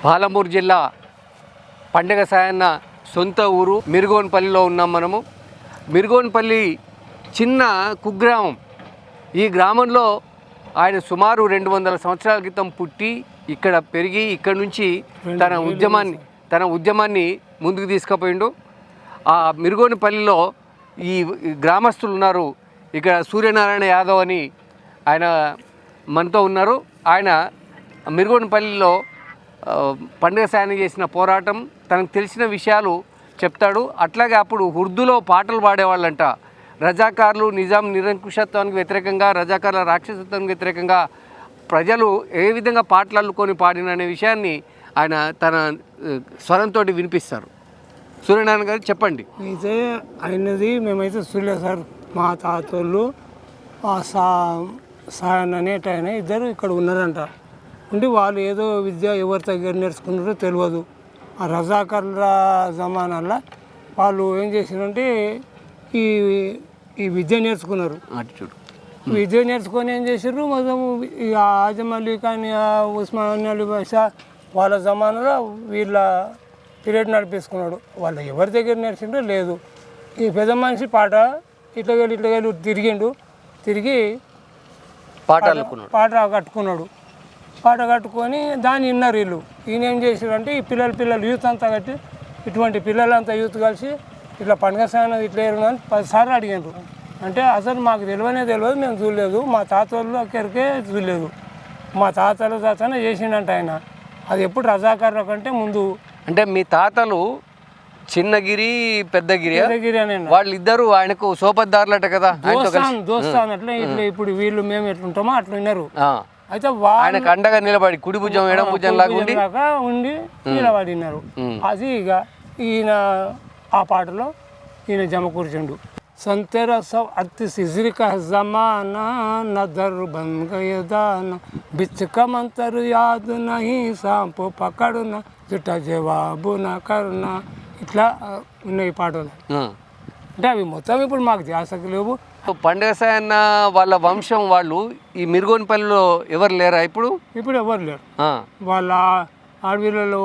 పాలమూరు జిల్లా పండగ సాయన్న సొంత ఊరు మిరుగోన్పల్లిలో ఉన్నాం మనము. మిరుగోన్పల్లి చిన్న కుగ్రామం. ఈ గ్రామంలో ఆయన సుమారు 200 సంవత్సరాల క్రితం పుట్టి ఇక్కడ పెరిగి ఇక్కడ నుంచి తన ఉద్యమాన్ని ముందుకు తీసుకుపోయిండు. ఆ మిరుగోన్పల్లిలో ఈ గ్రామస్తులు ఉన్నారు. ఇక్కడ సూర్యనారాయణ యాదవ్ అని ఆయన మనతో ఉన్నారు. ఆయన మిరుగోన్పల్లిలో పండుగ సాయన చేసిన పోరాటం, తనకు తెలిసిన విషయాలు చెప్తాడు. అట్లాగే అప్పుడు ఉర్దూలో పాటలు పాడేవాళ్ళంట. రజాకార్లు నిజాం నిరంకుశత్వానికి వ్యతిరేకంగా, రజాకార్ల రాక్షసత్వానికి వ్యతిరేకంగా ప్రజలు ఏ విధంగా పాటలు అల్లుకొని పాడిననే విషయాన్ని ఆయన తన స్వరంతో వినిపిస్తారు. సూర్యనారాయణ గారు చెప్పండి. అయితే అయినది మేమైతే చూడలేదు సార్. మా తాతోళ్ళు సాయన్ అనేటైనా ఇద్దరు ఇక్కడ ఉన్నారంట. ఉండి వాళ్ళు ఏదో విద్య ఎవరి దగ్గర నేర్చుకున్నారో తెలియదు. ఆ రజాకర్ల జమానాల్లో వాళ్ళు ఏం చేసినారంటే ఈ విద్య నేర్చుకున్నారు. విద్య నేర్చుకొని ఏం చేసారు, మొత్తం ఈ ఆజం అలీ కానీ ఉస్మాన్ అలీ బాషా వాళ్ళ జమానాలో వీళ్ళ పీరియడ్ నడిపించుకున్నాడు. వాళ్ళు ఎవరి దగ్గర నేర్చుకుంటో లేదు. ఈ పెద్ద మనిషి పాట ఇట్లా తిరిగి పాట కట్టుకున్నాడు. పాట కట్టుకొని దాన్ని విన్నారు వీళ్ళు. ఈయన ఏం చేశారంటే ఈ పిల్లలు యూత్ అంతా కట్టి ఇటువంటి పిల్లలంతా యూత్ కలిసి ఇట్లా పండుగ సాయన ఇట్లా అని 10 సార్లు అడిగారు. అంటే అసలు మాకు తెలియదు, మేము చూడలేదు. మా తాతోళ్ళు అక్కడికే చూడలేదు. మా తాతనే చేసిండంట ఆయన. అది ఎప్పుడు రజాకారుల కంటే ముందు. అంటే మీ తాతలు చిన్నగిరి పెద్దగిరి అని వాళ్ళిద్దరు ఆయనకు సోపద్దారులట కదా, దోస్తాను అట్లా ఇట్లా. ఇప్పుడు వీళ్ళు మేము ఎట్లుంటామో అట్లా విన్నారు. అయితే ఆయనకు అండగా నిలబడి కుడి భుజం ఎడం భుజం లాగా ఉండి నిలబడినారు. అది ఇక ఈయన ఆ పాటలో ఈయన జమ కూర్చుండు. సంతెర సౌ అతి సిజరిక జమానా నదర్ బన్ గయదాన బిచ్చక మంతరు యాదు నహి సాంపు పకడున జుట జవాబు నా కరుణ. ఇట్లా ఉన్నాయి పాటలు. అంటే అవి మొత్తం ఇప్పుడు మాకు ధ్యాసకు లేవు. పండుగ సాయన్న వాళ్ళ వంశం వాళ్ళు ఈ మిరుగోన్పల్లిలో ఎవరు లేరా ఇప్పుడు? ఇప్పుడు ఎవరు లేరు. వాళ్ళ ఆడవిళ్ళలో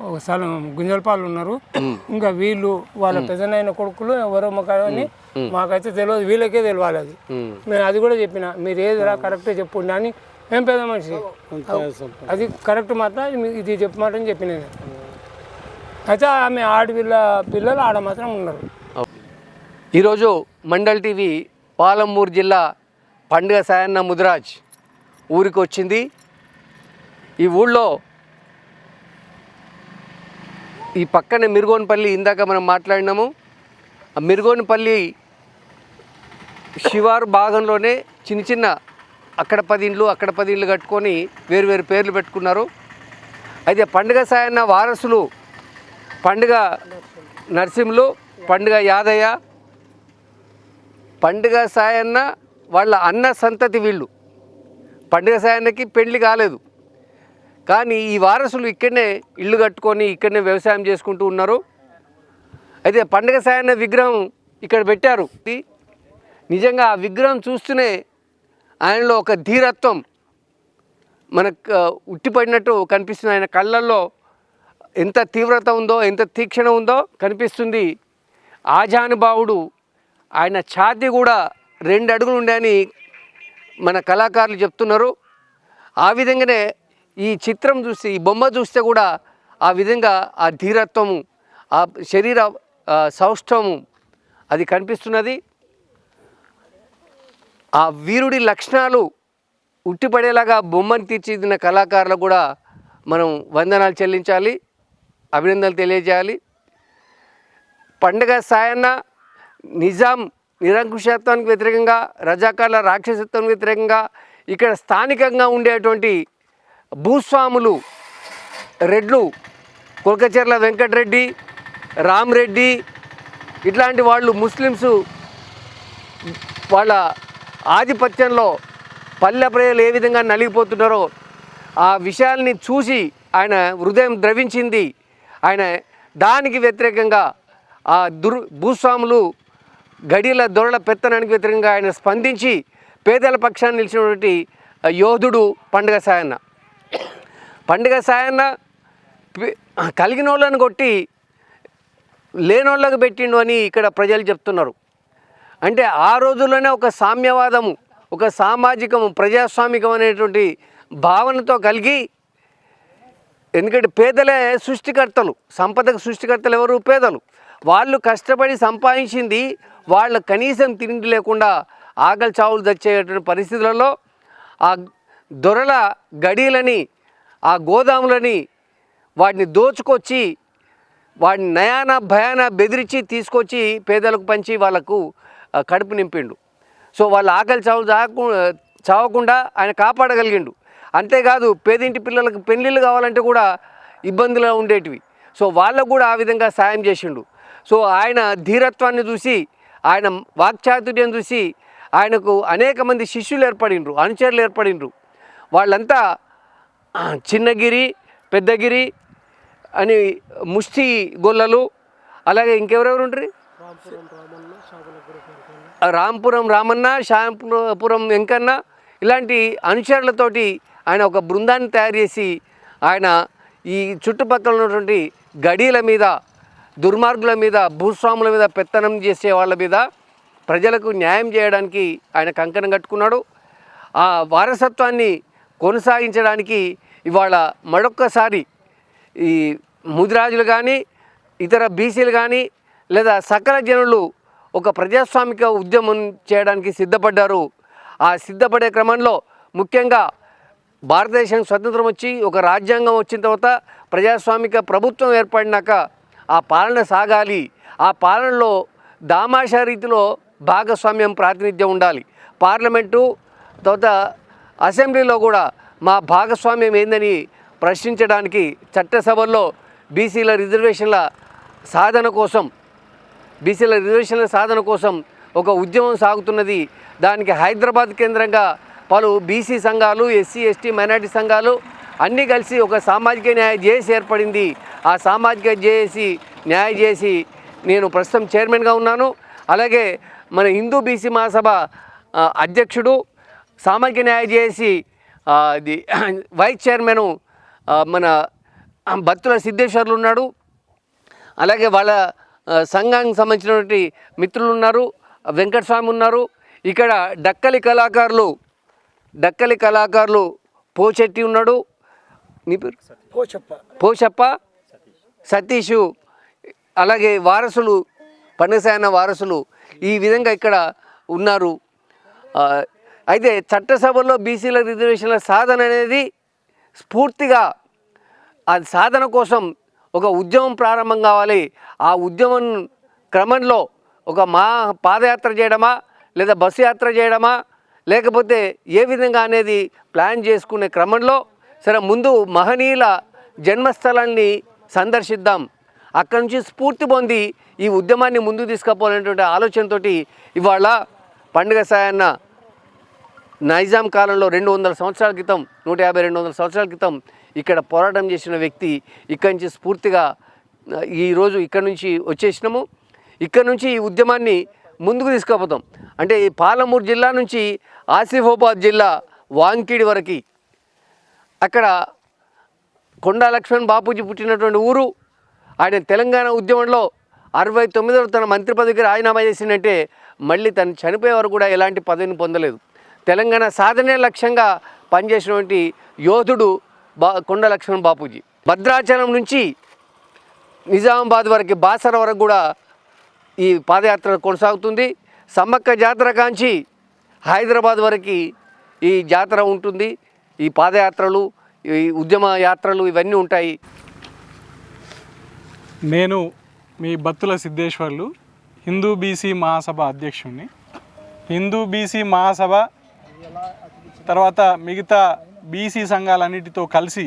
ఒక స్థలం గుంజలపాలు ఉన్నారు. ఇంకా వీళ్ళు వాళ్ళ పెద్దనైన కొడుకులు ఎవరో అని మాకైతే తెలియదు, వీళ్ళకే తెలియాలి. అది నేను అది కూడా చెప్పిన, మీరు ఏదిరా కరెక్టే చెప్పుండి అని. ఏం పెద్ద మనిషి అది కరెక్ట్ మాట, ఇది చెప్పమాట అని చెప్పిన. అయితే ఆమె ఆడవిళ్ళ పిల్లలు ఆడ మాత్రం ఉన్నారు. ఈరోజు మండల్ టీవీ పాలమూరు జిల్లా పండుగ సాయన్న ముదిరాజ్ ఊరికి వచ్చింది. ఈ ఊళ్ళో ఈ పక్కనే మిరుగోన్పల్లి ఇందాక మనం మాట్లాడినాము. ఆ మిరుగోన్పల్లి శివారు భాగంలోనే చిన్న అక్కడ 10 ఇండ్లు అక్కడ 10 ఇండ్లు కట్టుకొని వేరు పేర్లు పెట్టుకున్నారు. అయితే పండుగ సాయన్న వారసులు పండుగ నరసింహులు, పండుగ యాదయ్య, పండుగ సాయన్న వాళ్ళ అన్న సంతతి వీళ్ళు. పండుగ సాయన్నకి పెళ్లి కాలేదు, కానీ ఈ వారసులు ఇక్కడనే ఇల్లు కట్టుకొని ఇక్కడనే వ్యవసాయం చేసుకుంటూ ఉన్నారు. అయితే పండుగ సాయన్న విగ్రహం ఇక్కడ పెట్టారు. నిజంగా ఆ విగ్రహం చూస్తూనే ఆయనలో ఒక ధీరత్వం మనకు ఉట్టిపడినట్టు కనిపిస్తుంది. ఆయన కళ్ళల్లో ఎంత తీవ్రత ఉందో, ఎంత తీక్షణ ఉందో కనిపిస్తుంది. ఆజానుభావుడు. ఆయన ఛాతీ కూడా 2 అడుగులు ఉండని మన కళాకారులు చెప్తున్నారు. ఆ విధంగానే ఈ చిత్రం చూస్తే, ఈ బొమ్మ చూస్తే కూడా ఆ విధంగా ఆ ధీరత్వము, ఆ శరీర సౌష్ఠవము అది కనిపిస్తున్నది. ఆ వీరుడి లక్షణాలు ఉట్టిపడేలాగా బొమ్మను తీర్చిదిద్దిన కళాకారులకు కూడా మనం వందనాలు చెల్లించాలి, అభినందనలు తెలియజేయాలి. పండుగ సాయన్న నిజాం నిరంకుశత్వానికి వ్యతిరేకంగా, రజాకార్ల రాక్షసత్వానికి వ్యతిరేకంగా ఇక్కడ స్థానికంగా ఉండేటువంటి భూస్వాములు, రెడ్లు, కొల్కచెర్ల వెంకటరెడ్డి, రామరెడ్డి ఇట్లాంటి వాళ్ళు, ముస్లిమ్స్ వాళ్ళ ఆధిపత్యంలో పల్లె ప్రజలు ఏ విధంగా నలిగిపోతున్నారో ఆ విషయాల్ని చూసి ఆయన హృదయం ద్రవించింది. ఆయన దానికి వ్యతిరేకంగా ఆ భూస్వాములు గడియల దొరల పెత్తనానికి వ్యతిరేకంగా ఆయన స్పందించి పేదల పక్షాన్ని నిలిచినటువంటి యోధుడు పండుగ సాయన్న. పండుగ సాయన్న కలిగిన వాళ్ళని కొట్టి లేనోళ్ళకు పెట్టిండు అని ఇక్కడ ప్రజలు చెప్తున్నారు. అంటే ఆ రోజుల్లోనే ఒక సామ్యవాదము, ఒక సామాజికము, ప్రజాస్వామికం అనేటువంటి భావనతో కలిగి, ఎందుకంటే పేదలే సృష్టికర్తలు, సంపదకు సృష్టికర్తలు ఎవరు? పేదలు. వాళ్ళు కష్టపడి సంపాదించింది వాళ్ళ కనీసం తిండి లేకుండా ఆకలి చావులు తెచ్చేటువంటి పరిస్థితులలో ఆ దొరల గడీలని, ఆ గోదాములని వాటిని దోచుకొచ్చి వాడిని నయాన భయాన బెదిరించి తీసుకొచ్చి పేదలకు పంచి వాళ్ళకు కడుపు నింపిండు. సో వాళ్ళ ఆకలి చావకుండా ఆయన కాపాడగలిగిండు. అంతేకాదు పేదింటి పిల్లలకు పెళ్ళిళ్ళు కావాలంటే కూడా ఇబ్బందులు ఉండేటివి. సో వాళ్ళకు కూడా ఆ విధంగా సాయం చేసిండు. సో ఆయన ధీరత్వాన్ని చూసి, ఆయన వాక్చాతుర్యం చూసి ఆయనకు అనేక మంది శిష్యులు ఏర్పడిండ్రు, అనుచరులు ఏర్పడిండ్రు. వాళ్ళంతా చిన్నగిరి, పెద్దగిరి అని ముష్టి గొల్లలు, అలాగే ఇంకెవరెవరు ఉంటారు, రాంపురం రామన్న, శాంపురం వెంకన్న, ఇలాంటి అనుచరులతోటి ఆయన ఒక బృందాన్ని తయారు చేసి ఆయన ఈ చుట్టుపక్కల ఉన్నటువంటి గడీల మీద, దుర్మార్గుల మీద, భూస్వాముల మీద పెత్తనం చేసే వాళ్ళ మీద ప్రజలకు న్యాయం చేయడానికి ఆయన కంకణం కట్టుకున్నాడు. ఆ వారసత్వాన్ని కొనసాగించడానికి ఇవాళ మరొక్కసారి ఈ ముదిరాజులు కానీ, ఇతర బీసీలు కానీ, లేదా సకల జనులు ఒక ప్రజాస్వామిక ఉద్యమం చేయడానికి సిద్ధపడ్డారు. ఆ సిద్ధపడే క్రమంలో ముఖ్యంగా భారతదేశం స్వతంత్రం వచ్చి ఒక రాజ్యాంగం వచ్చిన తర్వాత ప్రజాస్వామిక ప్రభుత్వం ఏర్పడినాక ఆ పాలన సాగాలి. ఆ పాలనలో దామాషా రీతిలో భాగస్వామ్యం, ప్రాతినిధ్యం ఉండాలి. పార్లమెంటు తర్వాత అసెంబ్లీలో కూడా మా భాగస్వామ్యం ఏందని ప్రశ్నించడానికి చట్టసభల్లో బీసీల రిజర్వేషన్ల సాధన కోసం ఒక ఉద్యమం సాగుతున్నది. దానికి హైదరాబాద్ కేంద్రంగా పలు బీసీ సంఘాలు, ఎస్సీ ఎస్టీ మైనార్టీ సంఘాలు అన్నీ కలిసి ఒక సామాజిక న్యాయ జేఏసీ ఏర్పడింది. ఆ సామాజిక జేఏసీ న్యాయ జేఏసీ నేను ప్రస్తుతం చైర్మన్గా ఉన్నాను. అలాగే మన హిందూ బీసీ మహాసభ అధ్యక్షుడు, సామాజిక న్యాయ జేఏసీ ఇది వైస్ చైర్మను మన బత్తుల సిద్ధేశ్వర్లు ఉన్నాడు. అలాగే వాళ్ళ సంఘానికి సంబంధించినటువంటి మిత్రులు ఉన్నారు, వెంకటస్వామి ఉన్నారు. ఇక్కడ డక్కలి కళాకారులు పోచెట్టి ఉన్నాడు, నీ పేరు పోచప్ప, సతీషు, అలాగే వారసులు, పండుగసాయన్న వారసులు ఈ విధంగా ఇక్కడ ఉన్నారు. అయితే చట్టసభల్లో బీసీల రిజర్వేషన్ల సాధన అనేది స్ఫూర్తిగా ఆ సాధన కోసం ఒక ఉద్యమం ప్రారంభం కావాలి. ఆ ఉద్యమం క్రమంలో ఒక పాదయాత్ర చేయడమా, లేదా బస్సు యాత్ర చేయడమా, లేకపోతే ఏ విధంగా అనేది ప్లాన్ చేసుకునే క్రమంలో సరే ముందు మహనీయుల జన్మస్థలాన్ని సందర్శిద్దాం, అక్కడి నుంచి స్ఫూర్తి పొంది ఈ ఉద్యమాన్ని ముందుకు తీసుకుపోవాలనేటువంటి ఆలోచనతోటి ఇవాళ పండుగ సాయన్న నైజాం కాలంలో 200 సంవత్సరాల క్రితం, 150-200 సంవత్సరాల క్రితం ఇక్కడ పోరాటం చేసిన వ్యక్తి. ఇక్కడి నుంచి స్ఫూర్తిగా ఈరోజు ఇక్కడ నుంచి వచ్చేసినాము. ఇక్కడ నుంచి ఈ ఉద్యమాన్ని ముందుకు తీసుకుపోతాం. అంటే ఈ పాలమూరు జిల్లా నుంచి ఆసిఫాబాద్ జిల్లా వాంకిడి వరకు, అక్కడ కొండా లక్ష్మణ్ బాపూజీ పుట్టినటువంటి ఊరు. ఆయన తెలంగాణ ఉద్యమంలో 69లో తన మంత్రి పదవికి రాజీనామా చేసిందంటే మళ్ళీ తను చనిపోయే వరకు కూడా ఎలాంటి పదవిని పొందలేదు. తెలంగాణ సాధనే లక్ష్యంగా పనిచేసినటువంటి యోధుడు కొండా లక్ష్మణ్ బాపూజీ. భద్రాచలం నుంచి నిజామాబాద్ వరకు, బాసర వరకు కూడా ఈ పాదయాత్ర కొనసాగుతుంది. సమ్మక్క జాతర కాంచి హైదరాబాద్ వరకు ఈ జాతర ఉంటుంది. ఈ పాదయాత్రలు, ఈ ఉద్యమ యాత్రలు ఇవన్నీ ఉంటాయి. నేను మీ బత్తుల సిద్ధేశ్వర్లు, హిందూ బీసీ మహాసభ అధ్యక్షుడిని. హిందూ బీసీ మహాసభ తర్వాత మిగతా బీసీ సంఘాలన్నిటితో కలిసి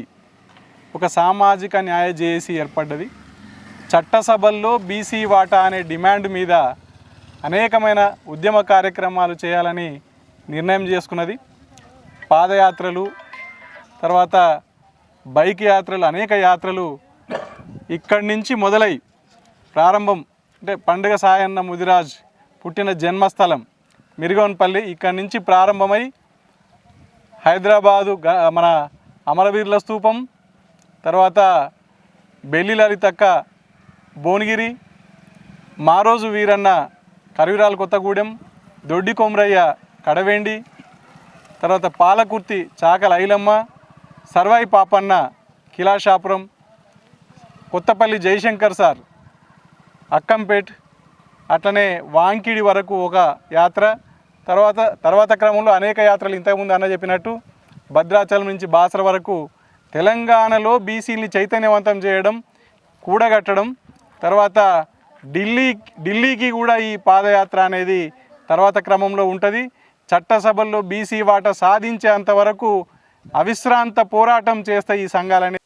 ఒక సామాజిక న్యాయ జేఏసీ ఏర్పడ్డది. చట్టసభల్లో బీసీ వాటా అనే డిమాండ్ మీద అనేకమైన ఉద్యమ కార్యక్రమాలు చేయాలని నిర్ణయం చేసుకున్నది. పాదయాత్రలు, తర్వాత బైక్ యాత్రలు, అనేక యాత్రలు ఇక్కడి నుంచి మొదలై ప్రారంభం అంటే పండుగ సాయన్న ముదిరాజ్ పుట్టిన జన్మస్థలం మిర్గోన్పల్లి, ఇక్కడి నుంచి ప్రారంభమై హైదరాబాదు మన అమరవీరుల స్తూపం, తర్వాత బెల్లి లలితక్క భువనగిరి, మారోజు వీరన్న కరివిరాల కొత్తగూడెం, దొడ్డి కొమరయ్య కడవేండి, తర్వాత పాలకుర్తి చాకల ఐలమ్మ, సర్వాయి పాపన్న కిలాషాపురం, కొత్తపల్లి జయశంకర్ సార్ అక్కంపేట్, అట్లనే వాంకిడి వరకు ఒక యాత్ర. తర్వాత క్రమంలో అనేక యాత్రలు ఇంతకుముందు అన్న చెప్పినట్టు భద్రాచలం నుంచి బాసర వరకు తెలంగాణలో బీసీని చైతన్యవంతం చేయడం, కూడగట్టడం, తర్వాత ఢిల్లీకి కూడా ఈ పాదయాత్ర అనేది తర్వాత క్రమంలో ఉంటుంది. చట్టసభల్లో బీసీ వాటా సాధించేంత వరకు అవిశ్రాంత పోరాటం చేస్తాయి ఈ సంఘాలని.